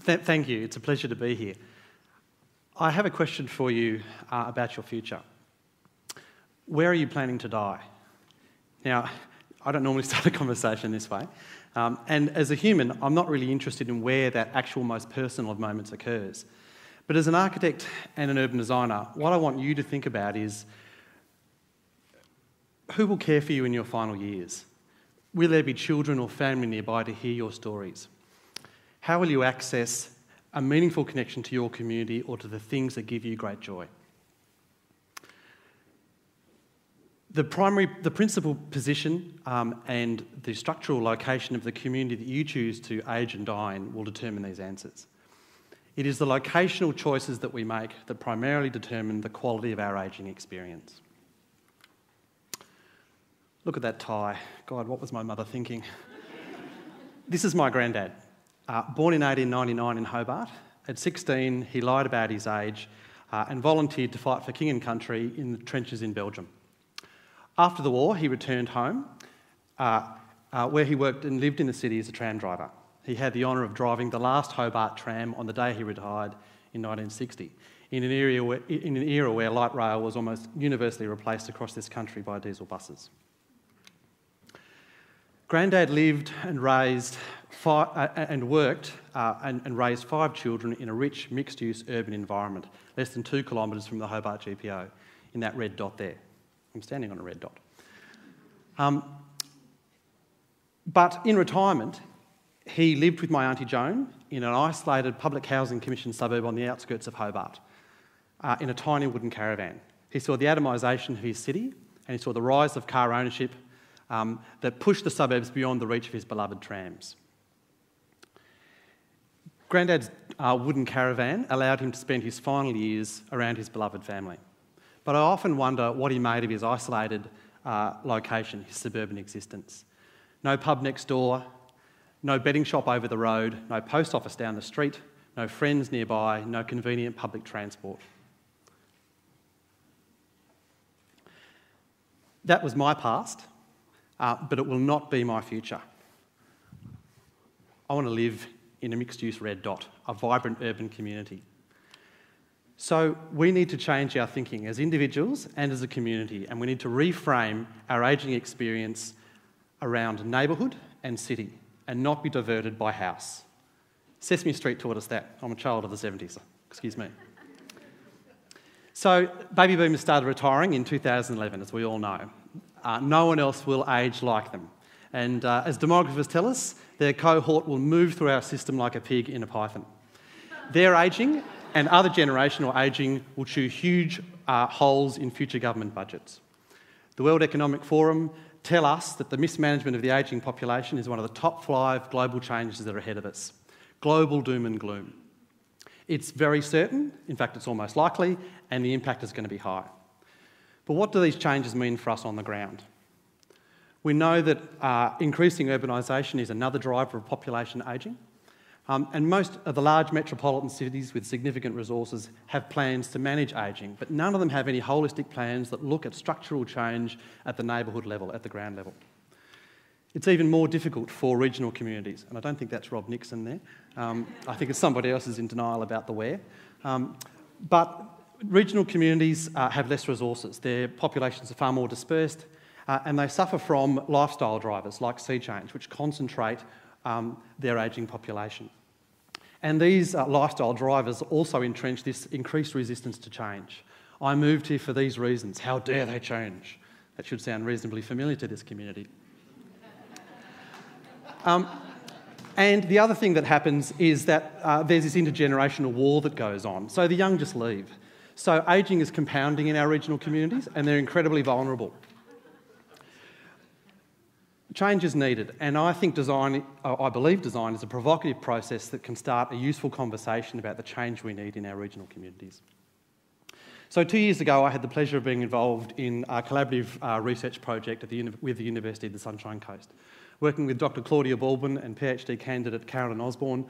Thank you. It's a pleasure to be here. I have a question for you about your future. Where are you planning to die? Now, I don't normally start a conversation this way. And as a human, I'm not really interested in where that actual most personal of moments occurs. But as an architect and an urban designer, what I want you to think about is who will care for you in your final years? Will there be children or family nearby to hear your stories? How will you access a meaningful connection to your community or to the things that give you great joy? The principal position and the structural location of the community that you choose to age and die in will determine these answers. It is the locational choices that we make that primarily determine the quality of our ageing experience. Look at that tie. God, what was my mother thinking? This is my granddad. Born in 1899 in Hobart. At 16, he lied about his age and volunteered to fight for King and Country in the trenches in Belgium. After the war, he returned home, where he worked and lived in the city as a tram driver. He had the honour of driving the last Hobart tram on the day he retired in 1960, in an era where light rail was almost universally replaced across this country by diesel buses. Grandad lived and raised and worked and raised 5 children in a rich, mixed-use urban environment, less than 2 kilometres from the Hobart GPO, in that red dot there. I'm standing on a red dot. But in retirement, he lived with my Auntie Joan in an isolated public housing commission suburb on the outskirts of Hobart, in a tiny wooden caravan. He saw the atomisation of his city, and he saw the rise of car ownership that pushed the suburbs beyond the reach of his beloved trams. Grandad's wooden caravan allowed him to spend his final years around his beloved family. But I often wonder what he made of his isolated location, his suburban existence. No pub next door, no betting shop over the road, no post office down the street, no friends nearby, no convenient public transport. That was my past, but it will not be my future. I want to live in a mixed-use red dot, a vibrant urban community. So we need to change our thinking as individuals and as a community, and we need to reframe our ageing experience around neighbourhood and city and not be diverted by house. Sesame Street taught us that. I'm a child of the 70s, excuse me. So baby boomers started retiring in 2011, as we all know. No one else will age like them. And as demographers tell us, their cohort will move through our system like a pig in a python. Their ageing and other generational ageing will chew huge holes in future government budgets. The World Economic Forum tell us that the mismanagement of the ageing population is one of the top 5 global changes that are ahead of us. Global doom and gloom. It's very certain, in fact it's almost likely, and the impact is going to be high. But what do these changes mean for us on the ground? We know that increasing urbanisation is another driver of population ageing. And most of the large metropolitan cities with significant resources have plans to manage ageing, but none of them have any holistic plans that look at structural change at the neighbourhood level, at the ground level. It's even more difficult for regional communities, and I don't think that's Rob Nixon there. I think it's somebody else who's in denial about the where. But regional communities have less resources. Their populations are far more dispersed, and they suffer from lifestyle drivers like sea change, which concentrate their ageing population. And these lifestyle drivers also entrench this increased resistance to change. I moved here for these reasons. How dare they change? That should sound reasonably familiar to this community. And the other thing that happens is that there's this intergenerational war that goes on. So the young just leave. So ageing is compounding in our regional communities, and they're incredibly vulnerable. Change is needed, and I believe design is a provocative process that can start a useful conversation about the change we need in our regional communities. So 2 years ago, I had the pleasure of being involved in a collaborative research project with the University of the Sunshine Coast. Working with Dr. Claudia Balbin and PhD candidate Carolyn Osborne,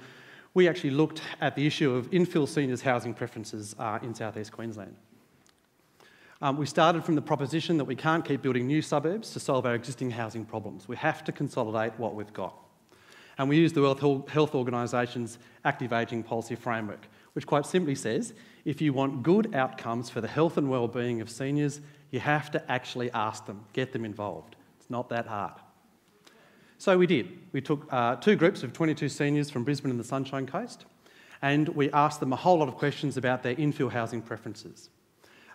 we actually looked at the issue of infill seniors housing preferences in South East Queensland. We started from the proposition that we can't keep building new suburbs to solve our existing housing problems. We have to consolidate what we've got. And we used the World Health Organisation's Active Ageing Policy Framework, which quite simply says, if you want good outcomes for the health and well-being of seniors, you have to actually ask them, get them involved. It's not that hard. So we did. We took 2 groups of 22 seniors from Brisbane and the Sunshine Coast, and we asked them a whole lot of questions about their infill housing preferences.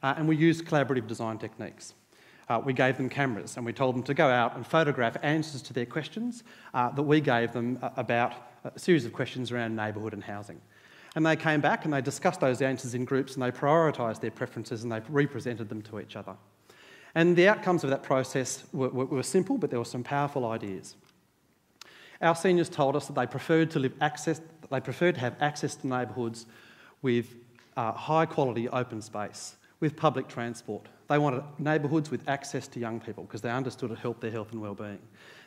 And we used collaborative design techniques. We gave them cameras and we told them to go out and photograph answers to their questions that we gave them about a series of questions around neighbourhood and housing. And they came back and they discussed those answers in groups and they prioritised their preferences and they represented them to each other. And the outcomes of that process were simple, but there were some powerful ideas. Our seniors told us that they preferred to have access to neighbourhoods with high quality open space, with public transport. They wanted neighbourhoods with access to young people because they understood it helped their health and well-being.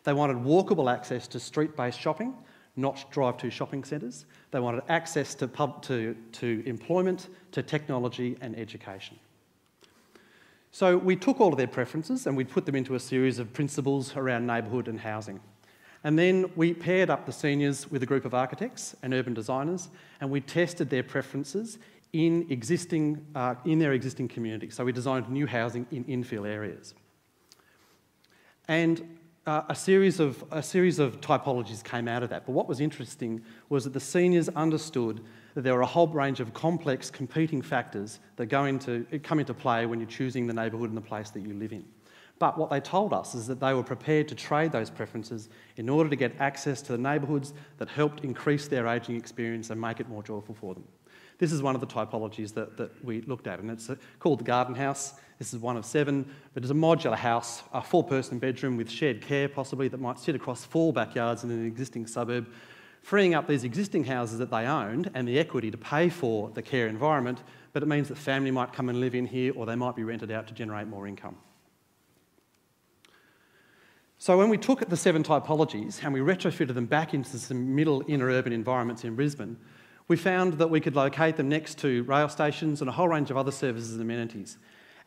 They wanted walkable access to street-based shopping, not drive-to shopping centres. They wanted access to employment, to technology and education. So we took all of their preferences and we put them into a series of principles around neighbourhood and housing. And then we paired up the seniors with a group of architects and urban designers and we tested their preferences in their existing community. So we designed new housing in infill areas. And a series of typologies came out of that. But what was interesting was that the seniors understood that there were a whole range of complex competing factors that come into play when you're choosing the neighbourhood and the place that you live in. But what they told us is that they were prepared to trade those preferences in order to get access to the neighbourhoods that helped increase their ageing experience and make it more joyful for them. This is one of the typologies that we looked at, and it's called the garden house. This is one of 7, but it's a modular house, a 4-person bedroom with shared care possibly that might sit across 4 backyards in an existing suburb, freeing up these existing houses that they owned and the equity to pay for the care environment, but it means that family might come and live in here or they might be rented out to generate more income. So when we took the 7 typologies and we retrofitted them back into some middle inner urban environments in Brisbane, we found that we could locate them next to rail stations and a whole range of other services and amenities.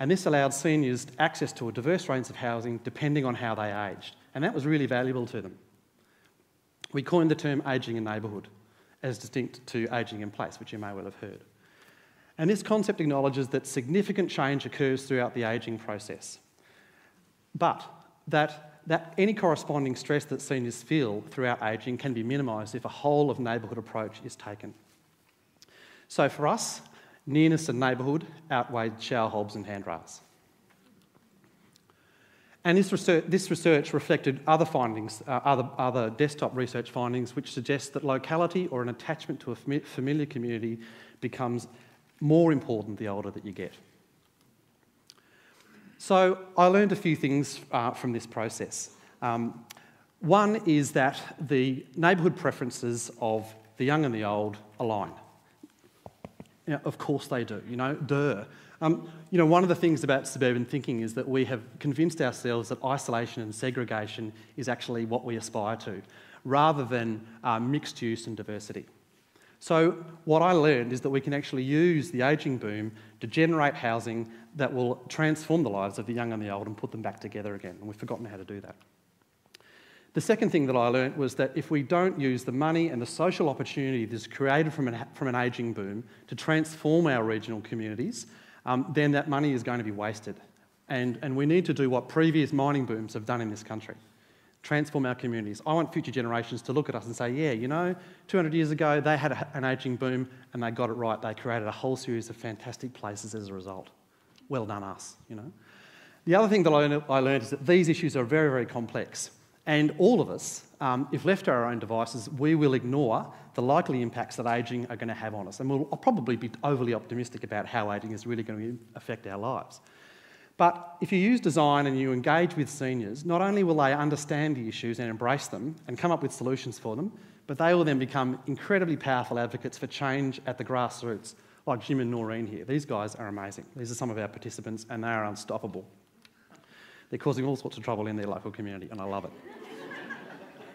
And this allowed seniors access to a diverse range of housing depending on how they aged. And that was really valuable to them. We coined the term ageing in neighbourhood as distinct to ageing in place, which you may well have heard. And this concept acknowledges that significant change occurs throughout the ageing process, but that any corresponding stress that seniors feel throughout ageing can be minimised if a whole of neighbourhood approach is taken. So for us, nearness and neighbourhood outweighed shower hobs and handrails. And this research reflected other findings, other desktop research findings, which suggest that locality or an attachment to a familiar community becomes more important the older that you get. So I learned a few things from this process. One is that the neighbourhood preferences of the young and the old align. Of course they do, duh. One of the things about suburban thinking is that we have convinced ourselves that isolation and segregation is actually what we aspire to, rather than mixed use and diversity. So what I learned is that we can actually use the ageing boom to generate housing that will transform the lives of the young and the old and put them back together again, and we've forgotten how to do that. The second thing that I learnt was that if we don't use the money and the social opportunity that's created from an ageing boom to transform our regional communities, then that money is going to be wasted. And we need to do what previous mining booms have done in this country. Transform our communities. I want future generations to look at us and say, yeah, 200 years ago they had an ageing boom and they got it right. They created a whole series of fantastic places as a result. Well done us, The other thing that I learned is that these issues are very, very complex. And all of us, if left to our own devices, we will ignore the likely impacts that ageing are going to have on us. And we'll probably be overly optimistic about how ageing is really going to affect our lives. But if you use design and you engage with seniors, not only will they understand the issues and embrace them and come up with solutions for them, but they will then become incredibly powerful advocates for change at the grassroots, like Jim and Noreen here. These guys are amazing. These are some of our participants and they are unstoppable. They're causing all sorts of trouble in their local community and I love it.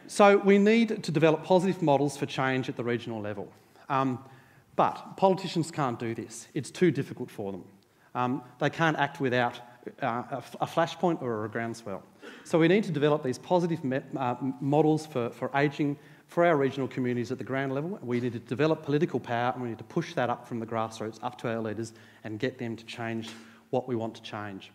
So we need to develop positive models for change at the regional level. But politicians can't do this. It's too difficult for them. They can't act without a flashpoint or a groundswell. So we need to develop these positive models for ageing for our regional communities at the ground level. We need to develop political power, and we need to push that up from the grassroots up to our leaders and get them to change what we want to change.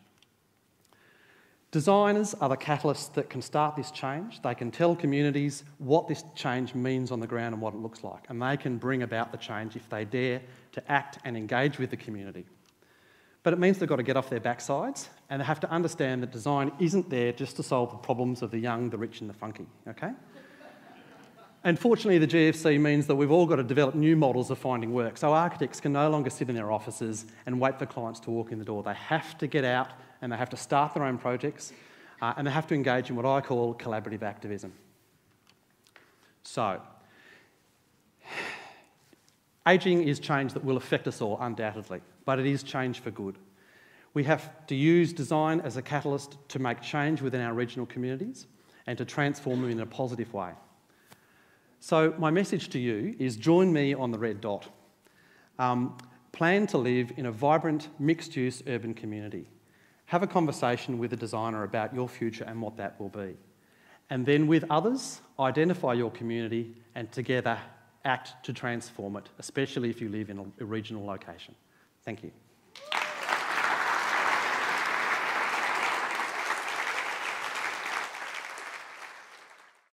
Designers are the catalysts that can start this change. They can tell communities what this change means on the ground and what it looks like, and they can bring about the change if they dare to act and engage with the community. But it means they've got to get off their backsides, and they have to understand that design isn't there just to solve the problems of the young, the rich and the funky, okay? And fortunately, the GFC means that we've all got to develop new models of finding work. So architects can no longer sit in their offices and wait for clients to walk in the door. They have to get out and they have to start their own projects and they have to engage in what I call collaborative activism. So, ageing is change that will affect us all, undoubtedly, but it is change for good. We have to use design as a catalyst to make change within our regional communities and to transform them in a positive way. So my message to you is join me on the red dot. Plan to live in a vibrant, mixed-use urban community. Have a conversation with a designer about your future and what that will be. And then with others, identify your community and together act to transform it, especially if you live in a regional location. Thank you.